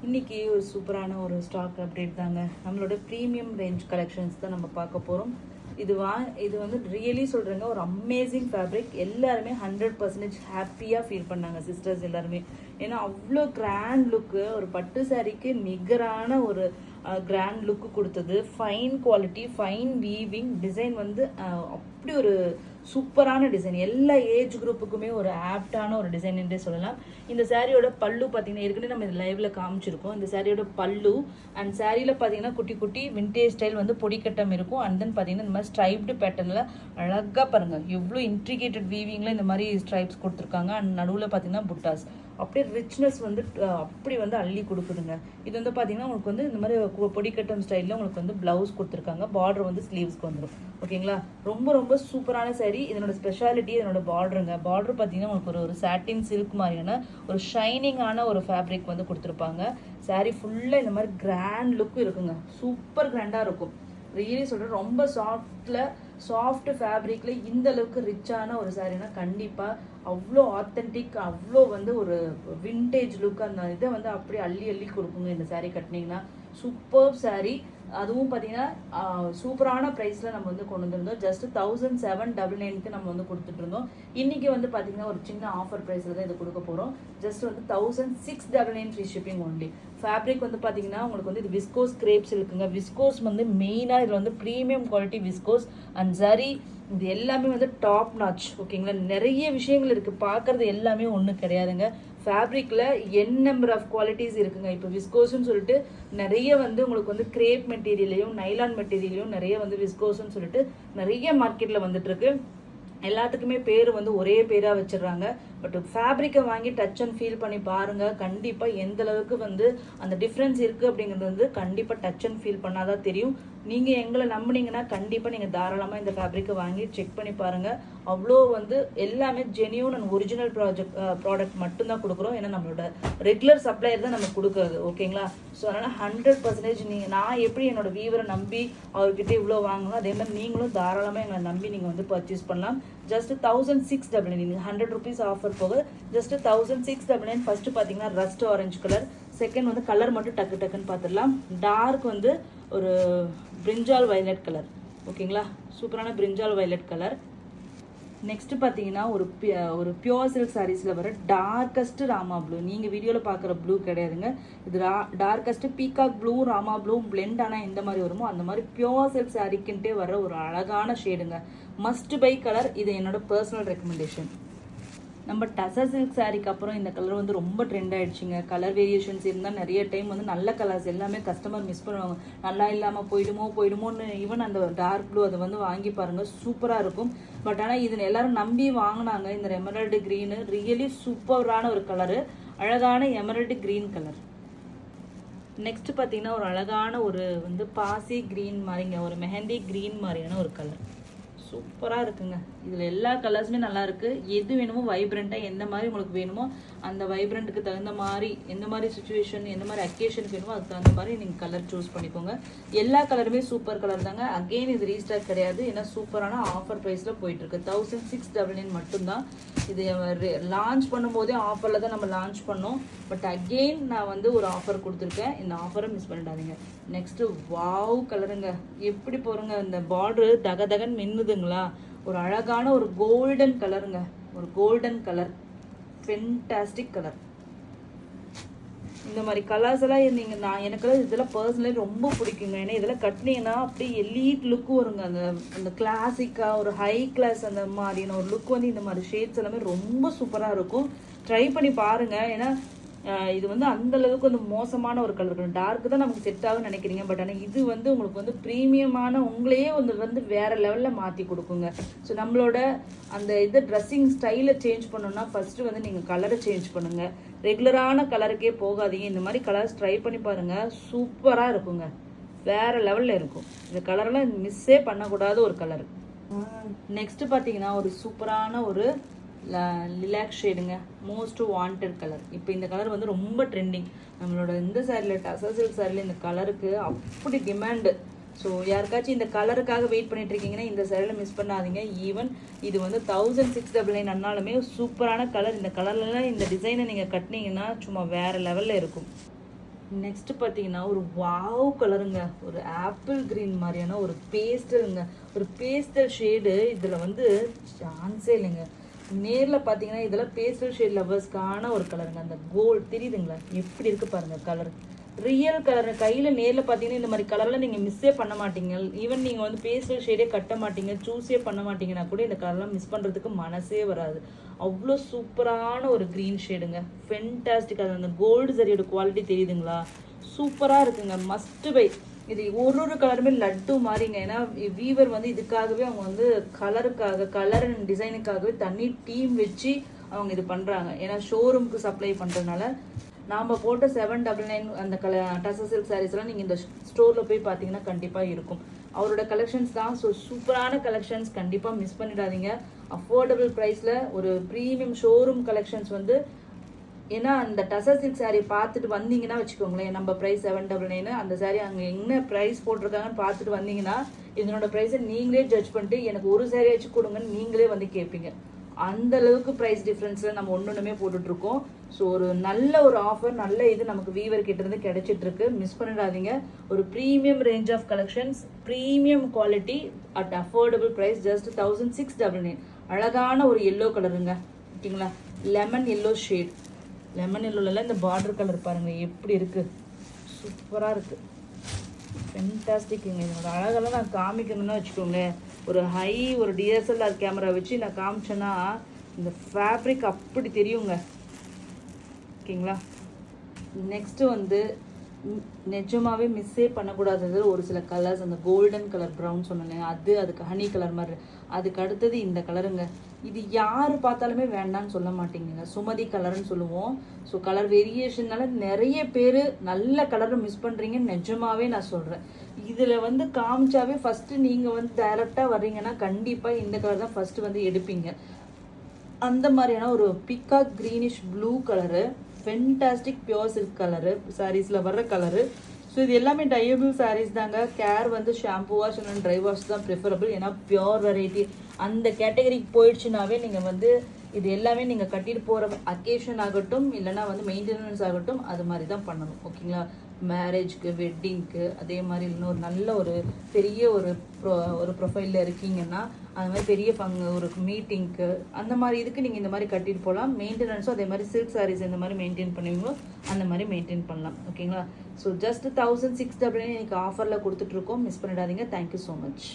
இன்றைக்கி ஒரு சூப்பரான ஒரு ஸ்டாக் அப்டேட் தாங்க. நம்மளோட ப்ரீமியம் ரேஞ்ச் கலெக்ஷன்ஸ் தான் நம்ம பார்க்க போகிறோம். இது வந்து ரியலி சொல்கிறேங்க, ஒரு அமேசிங் ஃபேப்ரிக். எல்லாருமே 100% ஹாப்பியாக ஃபீல் பண்ணாங்க சிஸ்டர்ஸ் எல்லாருமே. ஏன்னா அவ்வளோ கிராண்ட் லுக்கு, ஒரு பட்டு சாரிக்கு நிகரான ஒரு கிராண்ட் லுக்கு கொடுத்தது. Fine quality, fine weaving, design வந்து அப்படி ஒரு சூப்பரான டிசைன். எல்லா ஏஜ் குரூப்புக்குமே ஒரு ஆப்டான ஒரு டிசைன் என்றே சொல்லலாம். இந்த சாரியோட பல்லு பார்த்தீங்கன்னா ஏற்கனவே நம்ம லைவ்ல காமிச்சிருக்கோம். இந்த சாரியோட பல்லு அண்ட் சாரியில் பார்த்தீங்கன்னா குட்டி குட்டி விண்டேஜ் ஸ்டைல் வந்து பொடிக்கட்டம் இருக்கும். அண்ட் தென் பார்த்தீங்கன்னா இந்த மாதிரி ஸ்ட்ரைப்டு பேட்டர்னில் அழகாக பாருங்கள் எவ்வளோ இன்ட்ரிகேட்டட் வீவிங்கில் இந்த மாதிரி ஸ்ட்ரைப்ஸ் கொடுத்துருக்காங்க. அண்ட் நடுவில் பார்த்தீங்கன்னா புட்டாஸ் அப்படியே ரிச்னஸ் வந்து அப்படி வந்து அள்ளி கொடுக்குதுங்க. இது வந்து பார்த்தீங்கன்னா உங்களுக்கு வந்து இந்த மாதிரி பொடிக்கட்டம் ஸ்டைலில் உங்களுக்கு வந்து ப்ளவுஸ் கொடுத்துருக்காங்க. பார்டர் வந்து ஸ்லீவ்ஸ்க்கு வந்துடும். ஓகேங்களா, ரொம்ப ரொம்ப சூப்பரான சாரி. இதனோட ஸ்பெஷாலிட்டி இதனோட பார்டருங்க. பார்டர் பார்த்தீங்கன்னா உங்களுக்கு ஒரு சாட்டின் சில்க் மாதிரியான ஒரு ஷைனிங்கான ஒரு ஃபேப்ரிக் வந்து கொடுத்துருப்பாங்க. சாரி ஃபுல்லாக இந்த மாதிரி கிராண்ட் லுக் இருக்குங்க. சூப்பர் கிராண்டாக இருக்கும். ரியலி சொல்கிறேன், ரொம்ப சாஃப்ட் ஃபேப்ரிக்கில் இந்த அளவுக்கு ரிச்சான ஒரு சாரீனா கண்டிப்பாக அவ்வளோ ஆத்தென்டிக், அவ்வளோ வந்து ஒரு விண்டேஜ் லுக் அந்த இதை வந்து அப்படியே அள்ளி அள்ளி கொடுக்குங்க. இந்த சாரீ கட்டினீங்கன்னா சூப்பர் சாரீ. அதுவும் பார்த்தீங்கன்னா சூப்பரான ப்ரைஸில் நம்ம வந்து கொண்டு வந்திருந்தோம். ஜஸ்ட் 1799 நம்ம வந்து கொடுத்துட்டு இருந்தோம். இன்றைக்கி வந்து பார்த்தீங்கன்னா ஒரு சின்ன ஆஃபர் ப்ரைஸில் தான் இது கொடுக்க போகிறோம். ஜஸ்ட் வந்து 1699 ஃப்ரீ ஷிப்பிங் ஒன்லி. ஃபேப்ரிக் வந்து பார்த்தீங்கன்னா உங்களுக்கு வந்து இது விஸ்கோஸ் கிரேப்ஸ் இருக்குங்க. விஸ்கோஸ் வந்து மெயினாக இதில் வந்து premium quality viscose and zari, இது எல்லாமே வந்து டாப் நாச். ஓகேங்களா, நிறைய விஷயங்கள் இருக்குது, பார்க்குறது எல்லாமே ஒன்றும் கிடையாதுங்க. ஃபேப்ரிக்கில் என் நம்பர் ஆஃப் குவாலிட்டிஸ் இருக்குங்க. இப்போ விஸ்கோஸ்ன்னு சொல்லிட்டு நிறைய வந்து உங்களுக்கு வந்து கிரேப் மெட்டீரியலையும் நைலான் மெட்டீரியலையும் நிறைய வந்து விஸ்கோஸ்ன்னு சொல்லிட்டு நிறைய மார்க்கெட்டில் வந்துட்டுருக்கு. எல்லாத்துக்குமே பேர் வந்து ஒரே பேராக வச்சிடுறாங்க. பட் ஃபேப்ரிக்கை வாங்கி டச் அண்ட் ஃபீல் பண்ணி பாருங்கள். கண்டிப்பாக எந்த அளவுக்கு வந்து அந்த டிஃப்ரென்ஸ் இருக்குது அப்படிங்கிறது வந்து கண்டிப்பாக டச் அண்ட் ஃபீல் பண்ணாதான் தெரியும். நீங்கள் எங்களை நம்பினீங்கன்னா கண்டிப்பாக நீங்கள் தாராளமாக இந்த ஃபேப்ரிக்கை வாங்கி செக் பண்ணி பாருங்கள். அவ்வளோ வந்து எல்லாமே ஜெனியூன் அண்ட் ஒரிஜினல் ப்ராடக்ட் மட்டும்தான் கொடுக்குறோம். ஏன்னா நம்மளோட ரெகுலர் சப்ளையர் தான் நம்ம கொடுக்குறது. ஓகேங்களா, ஸோ அதனால் 100% நீங்கள் நான் எப்படி என்னோட வீவரை நம்பி அவர்கிட்ட இவ்வளோ வாங்கணும், அதே மாதிரி நீங்களும் தாராளமாக எங்களை நம்பி நீங்கள் வந்து பர்ச்சேஸ் பண்ணலாம். ஜஸ்ட் 1699, 100 rupees ஆஃபர் போக ஜஸ்ட் 1699. ஃபர்ஸ்ட் பார்த்தீங்கன்னா ரஸ்ட் ஆரஞ்சு கலர். செகண்ட் வந்து கலர் மட்டும் டக்கு டக்குன்னு பார்த்துடலாம். டார்க் வந்து ஒரு பிரிஞ்சால் வயலட் கலர். ஓகேங்களா, சூப்பரான பிரிஞ்சால் வயலட் கலர். நெக்ஸ்ட் பார்த்தீங்கன்னா ஒரு பியோர் சில்க் சாரீஸில் வர டார்க்கஸ்ட் ராமா ப்ளூ. நீங்கள் வீடியோவில் பார்க்குற ப்ளூ கிடையாதுங்க. இது darkest peacock blue Rama blue blend. ஆனால் எந்த மாதிரி வருமோ அந்த மாதிரி பியோர் சில்க் சாரீக்குன்ட்டே வர ஒரு அழகான ஷேடுங்க. Must by colour. இது என்னோட பர்சனல் ரெக்கமெண்டேஷன். நம்ம டசர் சில்க் சாரிக்கு அப்புறம் இந்த கலர் வந்து ரொம்ப ட்ரெண்ட் ஆகிடுச்சிங்க. கலர் வேரியேஷன்ஸ் இருந்தால் நிறைய டைம் வந்து நல்ல கலர்ஸ் எல்லாமே கஸ்டமர் மிஸ் பண்ணுவாங்க. நல்லா இல்லாமல் போயிடுமோன்னு ஈவன் அந்த டார்க் ப்ளூ அதை வந்து வாங்கி பாருங்கள், சூப்பராக இருக்கும். பட் ஆனால் இதில் எல்லாரும் நம்பி வாங்கினாங்க. இந்த எமரல்டு க்ரீனு ரியலி சூப்பரான ஒரு கலரு, அழகான எமரல்டு க்ரீன் கலர். நெக்ஸ்ட் பார்த்தீங்கன்னா ஒரு அழகான ஒரு வந்து பாசி க்ரீன் மாதிரிங்க, ஒரு மெஹந்தி க்ரீன் மாதிரியான ஒரு கலர். சூப்பராக இருக்குங்க. இதில் எல்லா கலர்ஸுமே நல்லா இருக்குது. எது வேணுமோ வைப்ரண்ட்டாக எந்த மாதிரி உங்களுக்கு வேணுமோ அந்த வைப்ரண்ட்டுக்கு தகுந்த மாதிரி, எந்த மாதிரி சுச்சுவேஷன் எந்த மாதிரி அக்கேஷனுக்கு வேணுமோ அதுக்கு தகுந்த மாதிரி நீங்கள் கலர் சூஸ் பண்ணிக்கோங்க. எல்லா கலருமே சூப்பர் கலர் தாங்க. அகெயின் இது ரீஸ்டாக் கிடையாது. ஏன்னா சூப்பரான ஆஃபர் ப்ரைஸில் போயிட்டுருக்கு. 1699 மட்டும்தான். இது லான்ச் பண்ணும்போதே ஆஃபரில் தான் நம்ம லான்ச் பண்ணோம். பட் அகெயின் நான் வந்து ஒரு ஆஃபர் கொடுத்துருக்கேன். இந்த ஆஃபரை மிஸ் பண்ணிடாதீங்க. நெக்ஸ்ட்டு வாவ் கலருங்க. எப்படி போகிறோங்க, இந்த பார்டரு தகதகன் மின்னுதுங்களா. ஒரு அழகான ஒரு கோல்டன் கலருங்க, ஒரு கோல்டன் கலர், ஃபென்டாஸ்டிக் கலர். இந்த மாதிரி கலர்ஸ் எல்லாம் நான் எனக்கு இதெல்லாம் பர்சனலி ரொம்ப பிடிக்குங்க. ஏன்னா இதெல்லாம் கட்டினீங்கன்னா அப்படியே எலீட் லுக்கு வருங்க. அந்த கிளாசிக்காக ஒரு ஹை கிளாஸ் அந்த மாதிரியான ஒரு லுக் வந்து இந்த மாதிரி ஷேட்ஸ் எல்லாமே ரொம்ப சூப்பராக இருக்கும். ட்ரை பண்ணி பாருங்கள். ஏன்னா இது வந்து அந்த அளவுக்கு வந்து மோசமான ஒரு கலர். டார்க் தான் நமக்கு செட் ஆகும்னு நினைக்கிறீங்க. பட் ஆனால் இது வந்து உங்களுக்கு வந்து ப்ரீமியமான உங்களையே வந்து வேற லெவலில் மாற்றி கொடுக்குங்க. ஸோ நம்மளோட அந்த இது ட்ரெஸ்ஸிங் ஸ்டைலை சேஞ்ச் பண்ணணும்னா ஃபர்ஸ்ட் வந்து நீங்கள் கலரை சேஞ்ச் பண்ணுங்க. ரெகுலரான கலருக்கே போகாதீங்க. இந்த மாதிரி கலர்ஸ் ட்ரை பண்ணி பாருங்க, சூப்பராக இருக்குங்க, வேற லெவலில் இருக்கும். இந்த கலரெல்லாம் மிஸ்ஸே பண்ணக்கூடாத ஒரு கலர். நெக்ஸ்ட் பார்த்தீங்கன்னா ஒரு சூப்பரான ஒரு லிலாக் ஷேடுங்க, மோஸ்ட் வாண்டட் கலர். இப்போ இந்த கலர் வந்து ரொம்ப ட்ரெண்டிங். நம்மளோட இந்த சாரியில் டசர் சில்க் சாரியில் இந்த கலருக்கு அப்படி டிமாண்டு. ஸோ யாருக்காச்சும் இந்த கலருக்காக வெயிட் பண்ணிட்டு இருக்கீங்கன்னா இந்த சாரியில் மிஸ் பண்ணாதீங்க. ஈவன் இது வந்து 1699 அண்ணாலுமே சூப்பரான கலர். இந்த கலர்லாம் இந்த டிசைனை நீங்கள் கட்டினீங்கன்னா சும்மா வேறு லெவலில் இருக்கும். நெக்ஸ்ட் பார்த்தீங்கன்னா ஒரு வாவ் கலருங்க, ஒரு ஆப்பிள் கிரீன் மாதிரியான ஒரு பேஸ்டலுங்க, ஒரு பேஸ்டல் ஷேடு. இதில் வந்து சான்ஸே இல்லைங்க. நேரில் பார்த்தீங்கன்னா இதெல்லாம் பேஸ்டல் ஷேட் லவர்ஸ்க்கான ஒரு கலருங்க. அந்த கோல்டு தெரியுதுங்களா எப்படி இருக்கு பாருங்க கலர், ரியல் கலர். கையில் நேரில் பார்த்தீங்கன்னா இந்த மாதிரி கலர்லாம் நீங்கள் மிஸ்ஸே பண்ண மாட்டீங்க. ஈவன் நீங்கள் வந்து பேஸ்டல் ஷேடே கட்ட மாட்டீங்க, சூஸே பண்ண மாட்டீங்கன்னா கூட இந்த கலர்லாம் மிஸ் பண்ணுறதுக்கு மனசே வராது. அவ்வளோ சூப்பரான ஒரு க்ரீன் ஷேடுங்க, ஃபென்டாஸ்டிக். அது அந்த கோல்டு சரியோட குவாலிட்டி தெரியுதுங்களா, சூப்பராக இருக்குங்க, மஸ்ட் பை. இது ஒரு கலருமே லட்டு மாதிரிங்க. ஏன்னா வீவர் வந்து இதுக்காகவே அவங்க வந்து கலருக்காக, கலர் அண்ட் டிசைனுக்காகவே தனி டீம் வச்சு அவங்க இது பண்ணுறாங்க. ஏன்னா ஷோரூமுக்கு சப்ளை பண்ணுறதுனால நாம் போட்ட 799 அந்த டசர் சில்க் சாரீஸ்லாம் நீங்கள் இந்த ஸ்டோரில் போய் பார்த்தீங்கன்னா கண்டிப்பாக இருக்கும். அவரோட கலெக்ஷன்ஸ் தான். ஸோ சூப்பரான கலெக்ஷன்ஸ், கண்டிப்பாக மிஸ் பண்ணிடாதீங்க. அஃபோர்டபுள் ப்ரைஸில் ஒரு ப்ரீமியம் ஷோரூம் கலெக்ஷன்ஸ் வந்து. ஏன்னா அந்த டசர் சில்க் சாரீ பார்த்துட்டு வந்தீங்கன்னா வச்சுக்கோங்களேன், நம்ம ப்ரைஸ் 799, அந்த சாரீ அங்கே என்ன ப்ரைஸ் போட்டிருக்காங்கன்னு பார்த்துட்டு வந்தீங்கன்னா இதனோட ப்ரைஸை நீங்களே ஜட்ஜ் பண்ணிட்டு எனக்கு ஒரு சாரீ வச்சு கொடுங்கன்னு நீங்களே வந்து கேட்பீங்க. அந்த அளவுக்கு ப்ரைஸ் டிஃப்ரென்ஸில் நம்ம ஒன்றுமே போட்டுட்ருக்கோம். ஸோ ஒரு நல்ல ஒரு ஆஃபர், நல்ல இது நமக்கு வீவர் கிட்டேருந்து கிடைச்சிட்ருக்கு, மிஸ் பண்ணிடாதீங்க. ஒரு premium range of collections, premium quality at affordable price, just 1699. அழகான ஒரு எல்லோ கலருங்க, ஓகேங்களா, லெமன் எல்லோ ஷேட். லெமன் எல்லோவில் இந்த பார்டர் கலர் பாருங்கள் எப்படி இருக்குது, சூப்பராக இருக்குது, ஃபென்டாஸ்டிக்குங்க. இதோட அழகெல்லாம் நான் காமிக்கணும்னா வச்சுக்கோங்களேன், ஒரு ஹை ஒரு டிஎஸ்எல்ஆர் கேமரா வச்சு நான் காமிச்சேன்னா இந்த ஃபேப்ரிக் அப்படி தெரியுங்க, ஓகேங்களா. நெக்ஸ்ட்டு வந்து நிஜமாகவே மிஸ்ஸே பண்ணக்கூடாதது ஒரு சில கலர்ஸ். அந்த கோல்டன் கலர் ப்ரௌன் சொன்னேன், அதுக்கு ஹனி கலர் மாதிரி. அதுக்கு அடுத்தது இந்த கலருங்க, இது யார் பார்த்தாலுமே வேண்டான்னு சொல்ல மாட்டேங்குங்க, சுமதி கலர்னு சொல்லுவோம். ஸோ கலர் வேரியேஷன்னால நிறைய பேர் நல்ல கலரை மிஸ் பண்ணுறீங்கன்னு நிஜமாவே நான் சொல்கிறேன். இதில் வந்து காமிச்சாவே ஃபஸ்ட்டு நீங்கள் வந்து டைரெக்டாக வர்றீங்கன்னா கண்டிப்பாக இந்த கலர் தான் ஃபஸ்ட்டு வந்து எடுப்பீங்க. அந்த மாதிரியான ஒரு peacock greenish blue colour, fantastic pure silk colour சாரீஸில் வர்ற கலரு. ஸோ இது எல்லாமே டையபிள் சாரீஸ் தாங்க. கேர் வந்து shampoo wash and dry wash தான் ப்ரிஃபரபிள். ஏன்னா பியோர் வெரைட்டி அந்த கேட்டகரிக்கு போயிடுச்சுனாவே நீங்கள் வந்து இது எல்லாமே நீங்கள் கட்டிட்டு போகிற அக்கேஷன் ஆகட்டும், இல்லைனா வந்து மெயின்டெனன்ஸ் ஆகட்டும், அது மாதிரி தான் பண்ணணும், ஓகேங்களா. மேரேஜ்க்கு, வெட்டிங்க்கு, அதே மாதிரி இல்லைன்னா ஒரு நல்ல ஒரு பெரிய ஒரு ப்ரொஃபைலில் இருக்கீங்கன்னா அது மாதிரி பெரிய ஒரு மீட்டிங்க்கு அந்த மாதிரி இதுக்கு நீங்கள் இந்த மாதிரி கட்டிட்டு போகலாம். மெயின்டெனன்ஸும் அதே மாதிரி சில்க் சாரீஸ் இந்த மாதிரி மெயின்டைன் பண்ணுவீங்களோ அந்த மாதிரி மெயின்டைன் பண்ணலாம், ஓகேங்களா. ஸோ ஜஸ்ட் 1699 இன்னைக்கு ஆஃபரில் கொடுத்துட்ருக்கோம், மிஸ் பண்ணிடாதீங்க. Thank you so much.